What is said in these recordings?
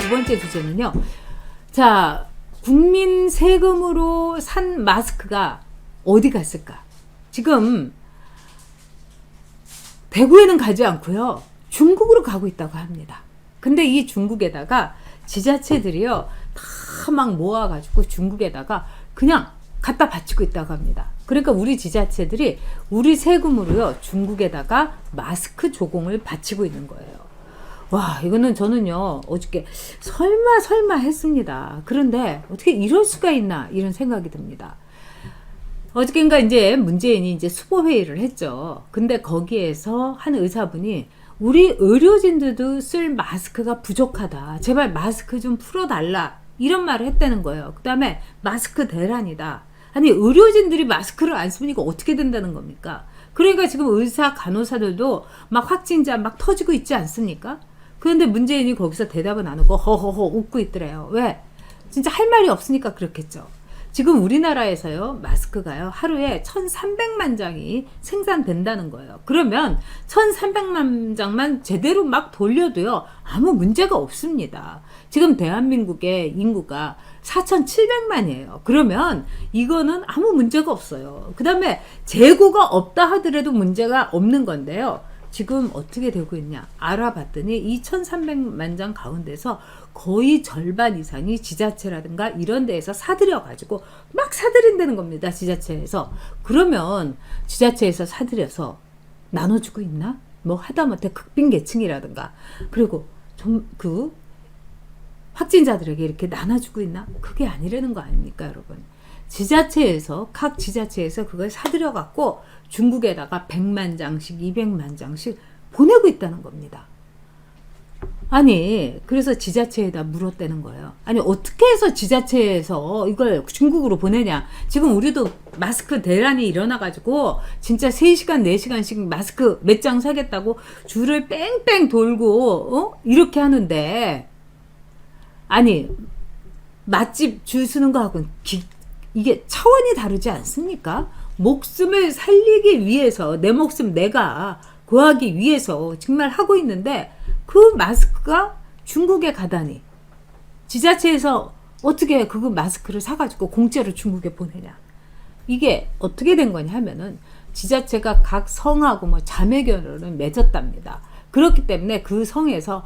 두 번째 주제는요. 자, 국민 세금으로 산 마스크가 어디 갔을까? 지금 대구에는 가지 않고요. 중국으로 가고 있다고 합니다. 근데 이 중국에다가 지자체들이요. 다 막 모아가지고 중국에다가 그냥 갖다 바치고 있다고 합니다. 그러니까 우리 지자체들이 우리 세금으로요. 중국에다가 마스크 조공을 바치고 있는 거예요. 와, 이거는 저는요. 어저께 설마 했습니다. 그런데 어떻게 이럴 수가 있나 이런 생각이 듭니다. 어저께인가 이제 문재인이 이제 수보회의를 했죠. 근데 거기에서 한 의사분이 우리 의료진들도 쓸 마스크가 부족하다. 제발 마스크 좀 풀어달라. 이런 말을 했다는 거예요. 그 다음에 마스크 대란이다. 아니, 의료진들이 마스크를 안 쓰면 이거 어떻게 된다는 겁니까? 그러니까 지금 의사, 간호사들도 막 확진자 막 터지고 있지 않습니까? 그런데 문재인이 거기서 대답은 안 하고 허허허 웃고 있더래요. 왜? 진짜 할 말이 없으니까 그렇겠죠. 지금 우리나라에서요, 마스크가요, 하루에 1,300만 장이 생산된다는 거예요. 그러면 1,300만 장만 제대로 막 돌려도요, 아무 문제가 없습니다. 지금 대한민국의 인구가 4,700만이에요. 그러면 이거는 아무 문제가 없어요. 그 다음에 재고가 없다 하더라도 문제가 없는 건데요. 지금 어떻게 되고 있냐 알아봤더니 2,300만 장 가운데서 거의 절반 이상이 지자체라든가 이런 데에서 사들여가지고 막 사들인다는 겁니다. 지자체에서. 그러면 지자체에서 사들여서 나눠주고 있나? 뭐 하다못해 극빈계층이라든가 그리고 좀 확진자들에게 이렇게 나눠주고 있나? 그게 아니라는 거 아닙니까, 여러분? 지자체에서 각 지자체에서 그걸 사들여 갖고 중국에다가 100만 장씩 200만 장씩 보내고 있다는 겁니다. 아니, 그래서 지자체에다 물었다는 거예요. 아니, 어떻게 해서 지자체에서 이걸 중국으로 보내냐? 지금 우리도 마스크 대란이 일어나가지고 진짜 3시간 4시간씩 마스크 몇 장 사겠다고 줄을 뺑뺑 돌고 이렇게 하는데, 아니, 맛집 줄 서는 거하고는 이게 차원이 다르지 않습니까? 목숨을 살리기 위해서 내 목숨 내가 구하기 위해서 정말 하고 있는데 그 마스크가 중국에 가다니 지자체에서 어떻게 그 마스크를 사가지고 공짜로 중국에 보내냐. 이게 어떻게 된 거냐 하면은 지자체가 각 성하고 뭐 자매결연을 맺었답니다. 그렇기 때문에 그 성에서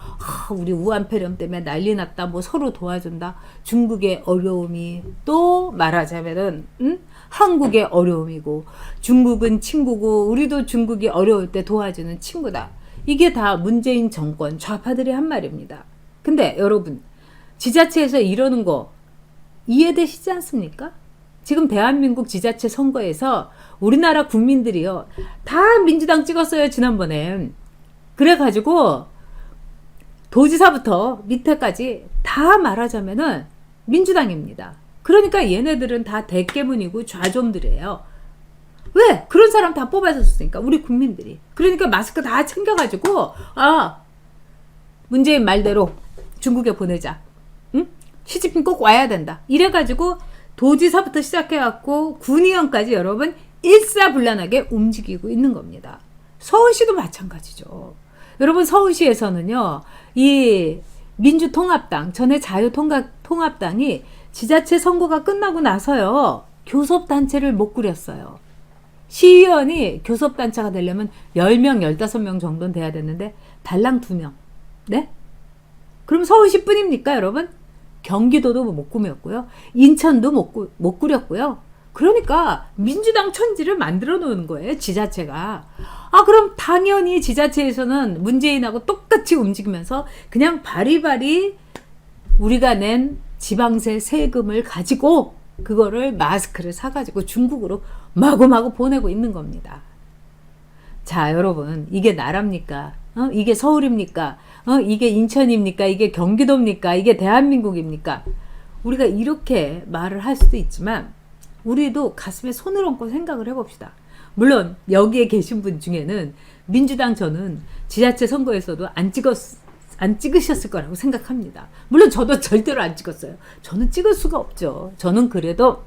우리 우한폐렴 때문에 난리 났다, 뭐 서로 도와준다. 중국의 어려움이 또 말하자면은 한국의 어려움이고 중국은 친구고 우리도 중국이 어려울 때 도와주는 친구다. 이게 다 문재인 정권 좌파들이 한 말입니다. 근데 여러분, 지자체에서 이러는 거 이해되시지 않습니까? 지금 대한민국 지자체 선거에서 우리나라 국민들이요, 다 민주당 찍었어요, 지난번에. 그래가지고 도지사부터 밑에까지 다 말하자면은 민주당입니다. 그러니까 얘네들은 다 대깨문이고 좌좀들이에요. 왜? 그런 사람 다 뽑아줬으니까, 우리 국민들이. 그러니까 마스크 다 챙겨가지고 문재인 말대로 중국에 보내자. 응? 시진핑 꼭 와야 된다. 이래가지고 도지사부터 시작해갖고 군의원까지 여러분 일사불란하게 움직이고 있는 겁니다. 서울시도 마찬가지죠. 여러분, 서울시에서는요, 이 민주통합당, 전에 자유통합당이 지자체 선거가 끝나고 나서요, 교섭단체를 못 꾸렸어요. 시의원이 교섭단체가 되려면 10명, 15명 정도는 돼야 되는데, 달랑 2명. 네? 그럼 서울시뿐입니까, 여러분? 경기도도 못 꾸몄고요. 인천도 못 꾸렸고요. 그러니까 민주당 천지를 만들어 놓은 거예요, 지자체가. 그럼 당연히 지자체에서는 문재인하고 똑같이 움직이면서 그냥 바리바리 우리가 낸 지방세 세금을 가지고 그거를 마스크를 사가지고 중국으로 마구마구 보내고 있는 겁니다. 자, 여러분, 이게 나라입니까? 이게 서울입니까? 이게 인천입니까? 이게 경기도입니까? 이게 대한민국입니까? 우리가 이렇게 말을 할 수도 있지만 우리도 가슴에 손을 얹고 생각을 해봅시다. 물론 여기에 계신 분 중에는 민주당 저는 지자체 선거에서도 안 찍으셨을 거라고 생각합니다. 물론 저도 절대로 안 찍었어요. 저는 찍을 수가 없죠. 저는 그래도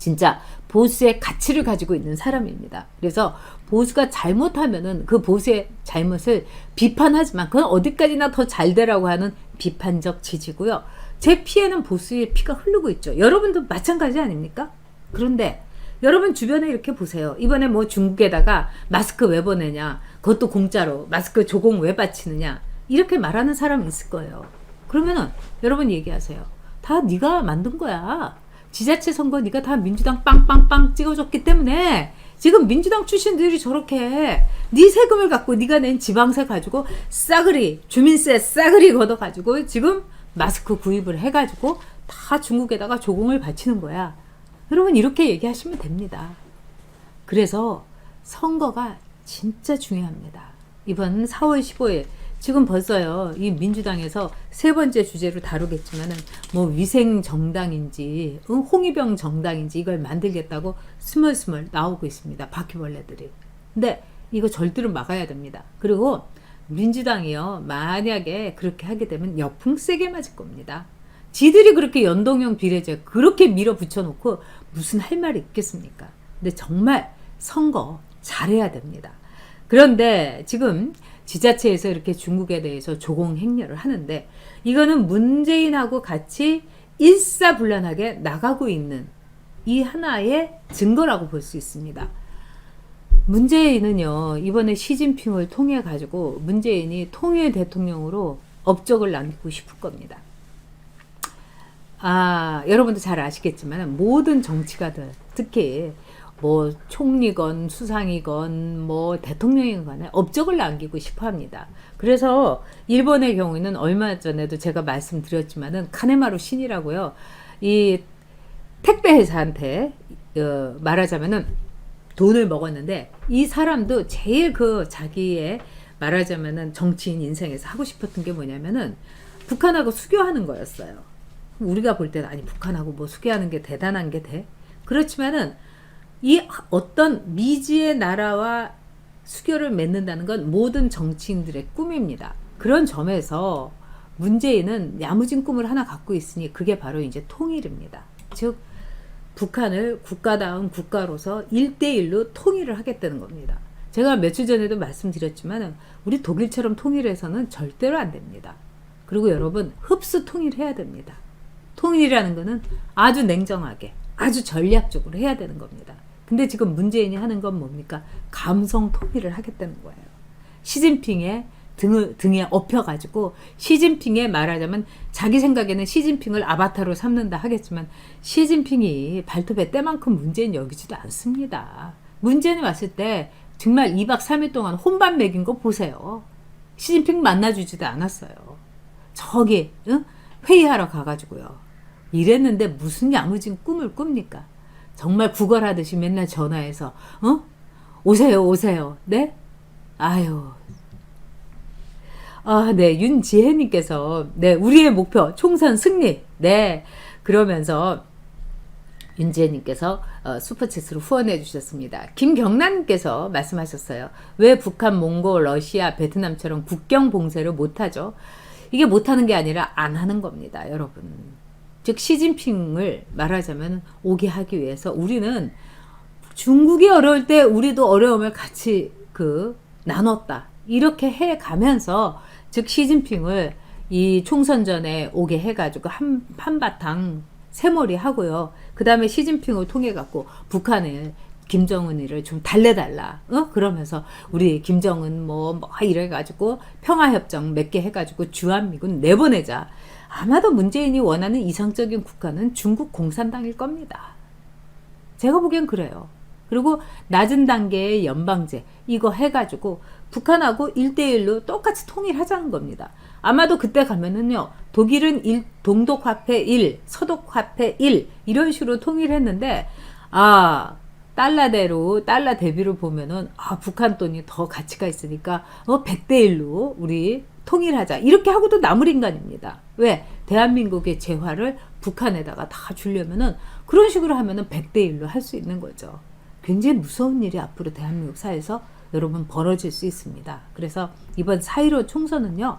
진짜 보수의 가치를 가지고 있는 사람입니다. 그래서 보수가 잘못하면은 그 보수의 잘못을 비판하지만 그건 어디까지나 더 잘 되라고 하는 비판적 지지고요. 제 피에는 보수의 피가 흐르고 있죠. 여러분도 마찬가지 아닙니까? 그런데 여러분 주변에 이렇게 보세요. 이번에 뭐 중국에다가 마스크 왜 보내냐, 그것도 공짜로 마스크 조공 왜 바치느냐, 이렇게 말하는 사람이 있을 거예요. 그러면은 여러분 얘기하세요. 다 네가 만든 거야. 지자체 선거 네가 다 민주당 빵빵빵 찍어줬기 때문에 지금 민주당 출신들이 저렇게 네 세금을 갖고 네가 낸 지방세 가지고 싸그리 주민세 싸그리 걷어가지고 지금 마스크 구입을 해가지고 다 중국에다가 조공을 바치는 거야. 여러분 이렇게 얘기하시면 됩니다. 그래서 선거가 진짜 중요합니다. 이번 4월 15일 지금 벌써요. 이 민주당에서 세 번째 주제로 다루겠지만은 뭐 위생 정당인지 홍위병 정당인지 이걸 만들겠다고 스멀스멀 나오고 있습니다. 바퀴벌레들이. 근데 이거 절대로 막아야 됩니다. 그리고 민주당이요. 만약에 그렇게 하게 되면 역풍 세게 맞을 겁니다. 지들이 그렇게 연동형 비례제 그렇게 밀어붙여 놓고 무슨 할 말이 있겠습니까? 근데 정말 선거 잘해야 됩니다. 그런데 지금 지자체에서 이렇게 중국에 대해서 조공 행렬을 하는데 이거는 문재인하고 같이 일사불란하게 나가고 있는 이 하나의 증거라고 볼 수 있습니다. 문재인은요, 이번에 시진핑을 통해 가지고 문재인이 통일 대통령으로 업적을 남기고 싶을 겁니다. 여러분도 잘 아시겠지만 모든 정치가들, 특히 뭐 총리건 수상이건 뭐 대통령이건 간에 업적을 남기고 싶어 합니다. 그래서 일본의 경우에는 얼마 전에도 제가 말씀드렸지만은 카네마루 신이라고요. 이 택배 회사한테 말하자면은 돈을 먹었는데 이 사람도 제일 그 자기의 말하자면은 정치인 인생에서 하고 싶었던 게 뭐냐면은 북한하고 수교하는 거였어요. 우리가 볼 때는 아니 북한하고 뭐 수교하는 게 대단한 게 돼? 그렇지만은 이 어떤 미지의 나라와 수교를 맺는다는 건 모든 정치인들의 꿈입니다. 그런 점에서 문재인은 야무진 꿈을 하나 갖고 있으니 그게 바로 이제 통일입니다. 즉 북한을 국가다운 국가로서 1대1로 통일을 하겠다는 겁니다. 제가 며칠 전에도 말씀드렸지만 우리 독일처럼 통일해서는 절대로 안 됩니다. 그리고 여러분 흡수 통일해야 됩니다. 통일이라는 거는 아주 냉정하게 아주 전략적으로 해야 되는 겁니다. 근데 지금 문재인이 하는 건 뭡니까? 감성 통일을 하겠다는 거예요. 시진핑의 등에 업혀가지고 시진핑의 말하자면 자기 생각에는 시진핑을 아바타로 삼는다 하겠지만 시진핑이 발톱에 때만큼 문재인 여기지도 않습니다. 문재인이 왔을 때 정말 2박 3일 동안 혼밥 먹인 거 보세요. 시진핑 만나주지도 않았어요. 저기 회의하러 가가지고요. 이랬는데 무슨 야무진 꿈을 꿉니까? 정말 구걸하듯이 맨날 전화해서 오세요 오세요. 네? 아유. 네, 윤지혜님께서 네, 우리의 목표 총선 승리. 네, 그러면서 윤지혜님께서 슈퍼챗으로 후원해 주셨습니다. 김경란님께서 말씀하셨어요. 왜 북한, 몽골, 러시아, 베트남처럼 국경 봉쇄를 못하죠? 이게 못하는 게 아니라 안 하는 겁니다, 여러분. 즉 시진핑을 말하자면 오게 하기 위해서 우리는 중국이 어려울 때 우리도 어려움을 같이 나눴다. 이렇게 해가면서 즉 시진핑을 이 총선 전에 오게 해가지고 한바탕 새머리 하고요. 그 다음에 시진핑을 통해 갖고 북한을 김정은이를 좀 달래달라. 그러면서 우리 김정은 뭐 이래가지고 평화협정 몇 개 해가지고 주한미군 내보내자. 아마도 문재인이 원하는 이상적인 국가는 중국 공산당일 겁니다. 제가 보기엔 그래요. 그리고 낮은 단계의 연방제 이거 해가지고 북한하고 1대1로 똑같이 통일하자는 겁니다. 아마도 그때 가면은요. 독일은 동독화폐 1, 서독화폐 1 이런 식으로 통일했는데 달러 대비로 보면은 북한 돈이 더 가치가 있으니까 100대1로 우리 통일하자. 이렇게 하고도 나물 인간입니다. 왜? 대한민국의 재화를 북한에다가 다 주려면은 그런 식으로 하면은 100대1로 할 수 있는 거죠. 굉장히 무서운 일이 앞으로 대한민국 사회에서 여러분 벌어질 수 있습니다. 그래서 이번 4.15 총선은요.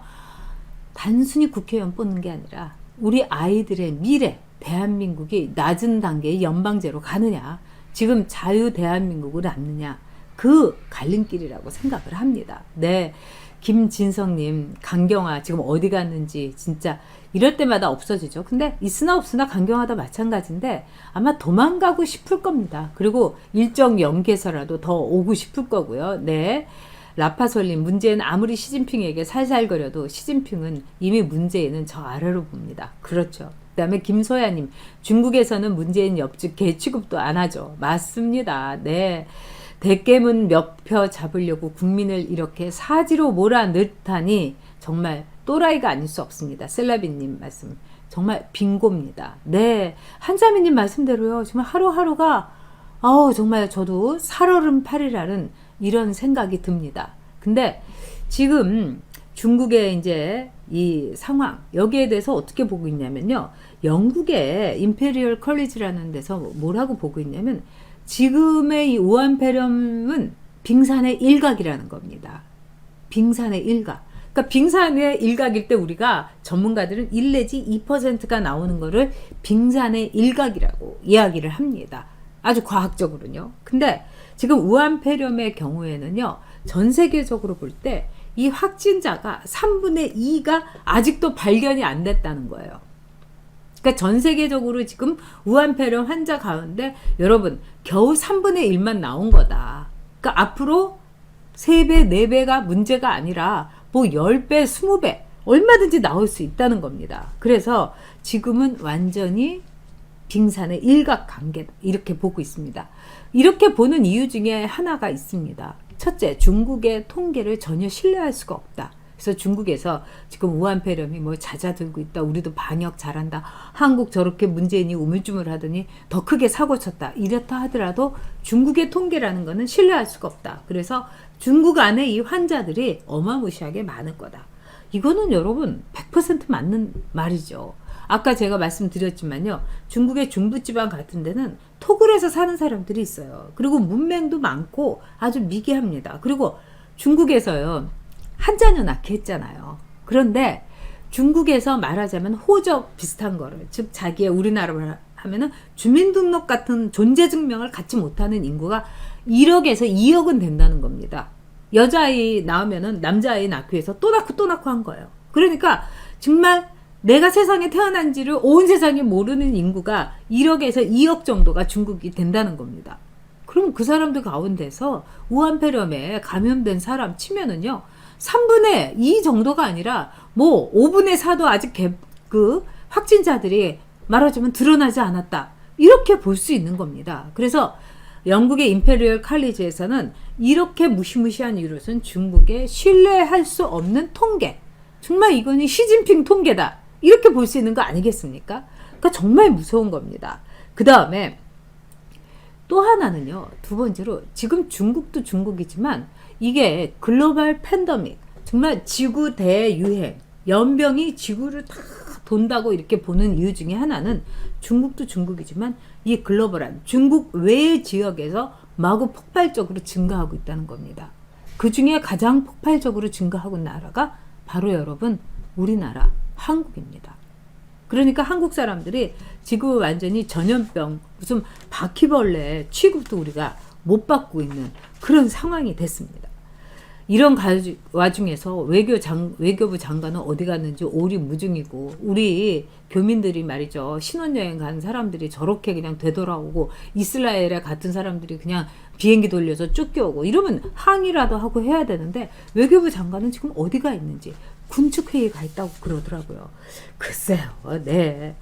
단순히 국회의원 뽑는 게 아니라 우리 아이들의 미래 대한민국이 낮은 단계의 연방제로 가느냐, 지금 자유 대한민국을 낳느냐, 그 갈림길이라고 생각을 합니다. 네, 김진성님, 강경화 지금 어디 갔는지 진짜 이럴 때마다 없어지죠. 근데 있으나 없으나 강경화도 마찬가지인데 아마 도망가고 싶을 겁니다. 그리고 일정 연계에서라도 더 오고 싶을 거고요. 네, 라파솔님, 문재인 아무리 시진핑에게 살살거려도 시진핑은 이미 문재인은 저 아래로 봅니다. 그렇죠. 그 다음에 김소야님, 중국에서는 문재인 옆집 개 취급도 안 하죠. 맞습니다. 네. 대깨문 몇 표 잡으려고 국민을 이렇게 사지로 몰아넣다니 정말 또라이가 아닐 수 없습니다. 셀라비님 말씀 정말 빙고입니다. 네, 한자미님 말씀대로요. 정말 하루하루가 정말 저도 살얼음 팔이라는 이런 생각이 듭니다. 근데 지금 중국의 이제 이 상황, 여기에 대해서 어떻게 보고 있냐면요, 영국의 임페리얼 컬리지라는 데서 뭐라고 보고 있냐면 지금의 이 우한폐렴은 빙산의 일각이라는 겁니다. 빙산의 일각. 그러니까 빙산의 일각일 때 우리가 전문가들은 1 내지 2%가 나오는 거를 빙산의 일각이라고 이야기를 합니다. 아주 과학적으로는요. 근데 지금 우한폐렴의 경우에는요, 전 세계적으로 볼 때 이 확진자가 3분의 2가 아직도 발견이 안 됐다는 거예요. 그러니까 전 세계적으로 지금 우한폐렴 환자 가운데 여러분 겨우 3분의 1만 나온 거다. 그러니까 앞으로 3배, 4배가 문제가 아니라 뭐 10배, 20배 얼마든지 나올 수 있다는 겁니다. 그래서 지금은 완전히 빙산의 일각관계다 이렇게 보고 있습니다. 이렇게 보는 이유 중에 하나가 있습니다. 첫째, 중국의 통계를 전혀 신뢰할 수가 없다. 그래서 중국에서 지금 우한폐렴이 뭐 잦아들고 있다. 우리도 방역 잘한다. 한국 저렇게 문재인이 우물쭈물 하더니 더 크게 사고 쳤다. 이렇다 하더라도 중국의 통계라는 거는 신뢰할 수가 없다. 그래서 중국 안에 이 환자들이 어마무시하게 많을 거다. 이거는 여러분 100% 맞는 말이죠. 아까 제가 말씀드렸지만요, 중국의 중부지방 같은 데는 토굴에서 사는 사람들이 있어요. 그리고 문맹도 많고 아주 미개합니다. 그리고 중국에서요, 한자녀 낳기 했잖아요. 그런데 중국에서 말하자면 호적 비슷한 거를, 즉 자기의 우리나라로 하면은 주민등록 같은 존재증명을 갖지 못하는 인구가 1억에서 2억은 된다는 겁니다. 여자아이 낳으면은 남자아이 낳기 위해서 또 낳고 한 거예요. 그러니까 정말 내가 세상에 태어난지를 온 세상이 모르는 인구가 1억에서 2억 정도가 중국이 된다는 겁니다. 그럼 그 사람들 가운데서 우한폐렴에 감염된 사람 치면은요, 3분의 2 정도가 아니라 뭐 5분의 4도 아직 그 확진자들이 말하자면 드러나지 않았다. 이렇게 볼 수 있는 겁니다. 그래서 영국의 임페리얼 칼리지에서는 이렇게 무시무시한 이유로서는 중국의 신뢰할 수 없는 통계, 정말 이거는 시진핑 통계다. 이렇게 볼 수 있는 거 아니겠습니까? 그러니까 정말 무서운 겁니다. 그 다음에 또 하나는요, 두 번째로 지금 중국도 중국이지만 이게 글로벌 팬데믹, 정말 지구 대유행, 연병이 지구를 다 돈다고 이렇게 보는 이유 중에 하나는 중국도 중국이지만 이 글로벌한 중국 외의 지역에서 마구 폭발적으로 증가하고 있다는 겁니다. 그 중에 가장 폭발적으로 증가하고 있는 나라가 바로 여러분 우리나라 한국입니다. 그러니까 한국 사람들이 지금 완전히 전염병, 무슨 바퀴벌레 취급도 우리가 못 받고 있는 그런 상황이 됐습니다. 이런 와중에서 외교부 장관은 어디 갔는지 오리무중이고, 우리 교민들이 말이죠, 신혼여행 간 사람들이 저렇게 그냥 되돌아오고, 이스라엘에 같은 사람들이 그냥 비행기 돌려서 쫓겨오고 이러면 항의라도 하고 해야 되는데 외교부 장관은 지금 어디가 있는지 군축회의에 가 있다고 그러더라고요. 글쎄요. 네.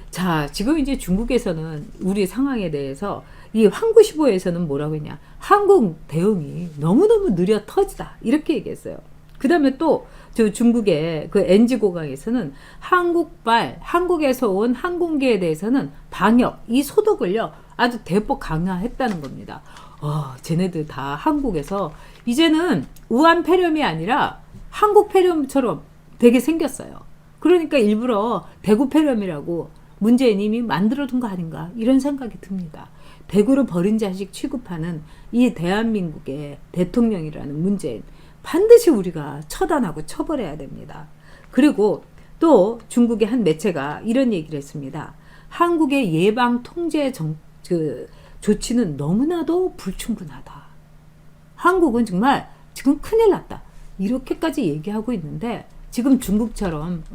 자, 지금 이제 중국에서는 우리 상황에 대해서 이 환구시보에서는 뭐라고 했냐, 한국 대응이 너무너무 느려 터지다 이렇게 얘기했어요. 그 다음에 또 저 중국의 그 NG공항에서는 한국에서 온 항공기에 대해서는 방역, 이 소독을요 아주 대폭 강화했다는 겁니다. 쟤네들 다 한국에서 이제는 우한폐렴이 아니라 한국폐렴처럼 되게 생겼어요. 그러니까 일부러 대구폐렴이라고 문재인이 만들어둔 거 아닌가 이런 생각이 듭니다. 대구로 버린 자식 취급하는 이 대한민국의 대통령이라는 문재인, 반드시 우리가 처단하고 처벌해야 됩니다. 그리고 또 중국의 한 매체가 이런 얘기를 했습니다. 한국의 예방 통제 조치는 너무나도 불충분하다. 한국은 정말 지금 큰일 났다. 이렇게까지 얘기하고 있는데 지금 중국처럼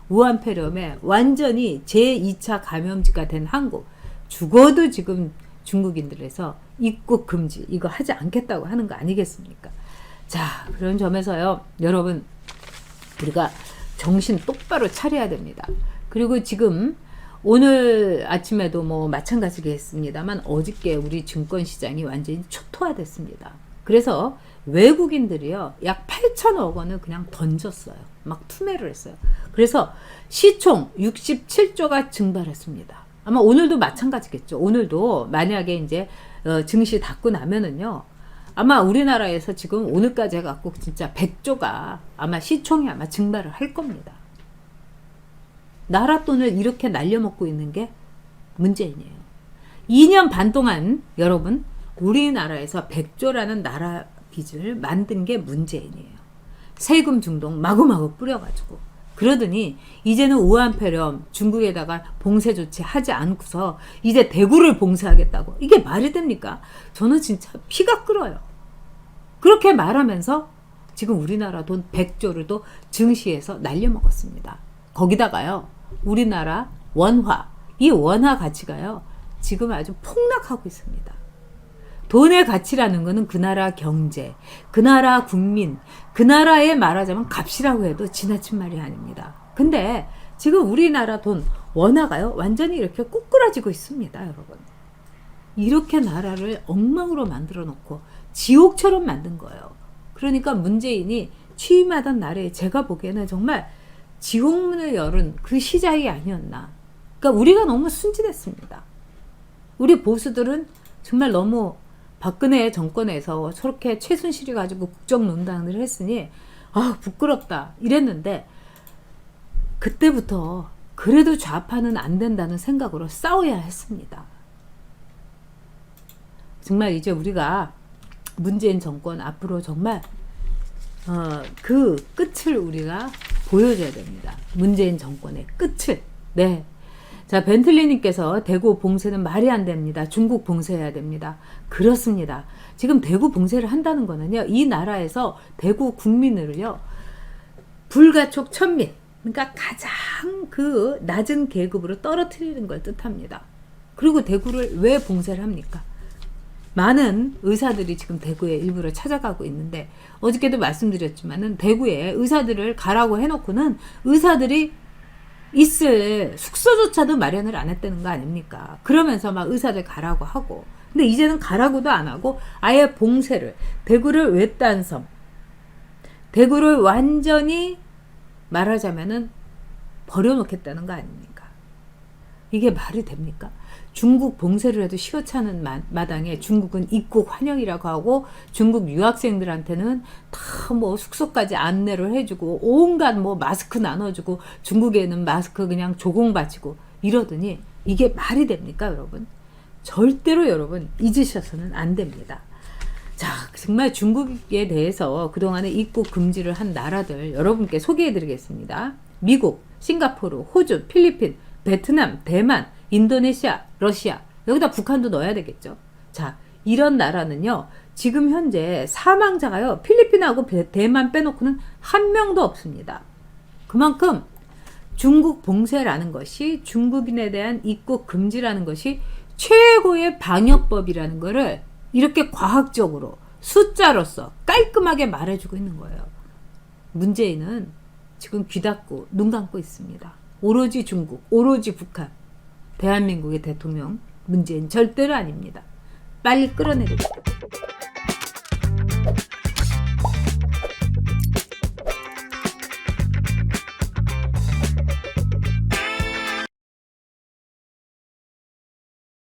우한폐렴에 완전히 제2차 감염지가 된 한국, 죽어도 지금 중국인들에서 입국 금지 이거 하지 않겠다고 하는 거 아니겠습니까? 자, 그런 점에서요, 여러분 우리가 정신 똑바로 차려야 됩니다. 그리고 지금 오늘 아침에도 뭐 마찬가지겠습니다만 어저께 우리 증권시장이 완전히 초토화됐습니다. 그래서 외국인들이요 약 8천억 원을 그냥 던졌어요. 막 투매를 했어요. 그래서 시총 67조가 증발했습니다. 아마 오늘도 마찬가지겠죠. 오늘도 만약에 이제 증시 닫고 나면은요, 아마 우리나라에서 지금 오늘까지 해갖고 진짜 100조가 아마 시총이 아마 증발을 할 겁니다. 나라 돈을 이렇게 날려먹고 있는 게 문재인이에요. 2년 반 동안 여러분 우리나라에서 100조라는 나라 빚을 만든 게 문재인이에요. 세금 중동 마구마구 뿌려가지고. 그러더니 이제는 우한폐렴 중국에다가 봉쇄 조치 하지 않고서 이제 대구를 봉쇄하겠다고. 이게 말이 됩니까? 저는 진짜 피가 끓어요. 그렇게 말하면서 지금 우리나라 돈 100조를 또 증시에서 날려먹었습니다. 거기다가요 우리나라 원화, 이 원화 가치가요 지금 아주 폭락하고 있습니다. 돈의 가치라는 것은 그 나라 경제, 그 나라 국민, 그 나라의 말하자면 값이라고 해도 지나친 말이 아닙니다. 근데 지금 우리나라 돈 원화가요 완전히 이렇게 꼬꾸라지고 있습니다. 여러분, 이렇게 나라를 엉망으로 만들어 놓고 지옥처럼 만든 거예요. 그러니까 문재인이 취임하던 날에 제가 보기에는 정말 지옥문을 열은 그 시작이 아니었나. 그러니까 우리가 너무 순진했습니다. 우리 보수들은 정말 너무 박근혜 정권에서 저렇게 최순실이 가지고 국정농단을 했으니 아 부끄럽다 이랬는데, 그때부터 그래도 좌파는 안 된다는 생각으로 싸워야 했습니다. 정말 이제 우리가 문재인 정권 앞으로 정말 그 끝을 우리가 보여줘야 됩니다. 문재인 정권의 끝을. 네. 자, 벤틀리님께서 대구 봉쇄는 말이 안 됩니다. 중국 봉쇄해야 됩니다. 그렇습니다. 지금 대구 봉쇄를 한다는 거는요, 이 나라에서 대구 국민을요, 불가촉 천민, 그러니까 가장 그 낮은 계급으로 떨어뜨리는 걸 뜻합니다. 그리고 대구를 왜 봉쇄를 합니까? 많은 의사들이 지금 대구에 일부러 찾아가고 있는데, 어저께도 말씀드렸지만은 대구에 의사들을 가라고 해놓고는 의사들이 있을 숙소조차도 마련을 안 했다는 거 아닙니까? 그러면서 막 의사들 가라고 하고, 근데 이제는 가라고도 안 하고 아예 봉쇄를, 대구를 외딴 섬, 대구를 완전히 말하자면은 버려놓겠다는 거 아닙니까? 이게 말이 됩니까? 중국 봉쇄를 해도 시원찮은 마당에 중국은 입국 환영이라고 하고, 중국 유학생들한테는 다 뭐 숙소까지 안내를 해주고, 온갖 뭐 마스크 나눠주고, 중국에는 마스크 그냥 조공 바치고 이러더니 이게 말이 됩니까, 여러분? 절대로 여러분 잊으셔서는 안 됩니다. 자, 정말 중국에 대해서 그동안에 입국 금지를 한 나라들 여러분께 소개해 드리겠습니다. 미국, 싱가포르, 호주, 필리핀, 베트남, 대만, 인도네시아, 러시아, 여기다 북한도 넣어야 되겠죠. 자, 이런 나라는요 지금 현재 사망자가요 필리핀하고 대만 빼놓고는 한 명도 없습니다. 그만큼 중국 봉쇄라는 것이, 중국인에 대한 입국 금지라는 것이 최고의 방역법이라는 거를 이렇게 과학적으로 숫자로서 깔끔하게 말해주고 있는 거예요. 문재인은 지금 귀 닫고 눈 감고 있습니다. 오로지 중국, 오로지 북한. 대한민국의 대통령 문재인 절대로 아닙니다. 빨리 끌어내겠다.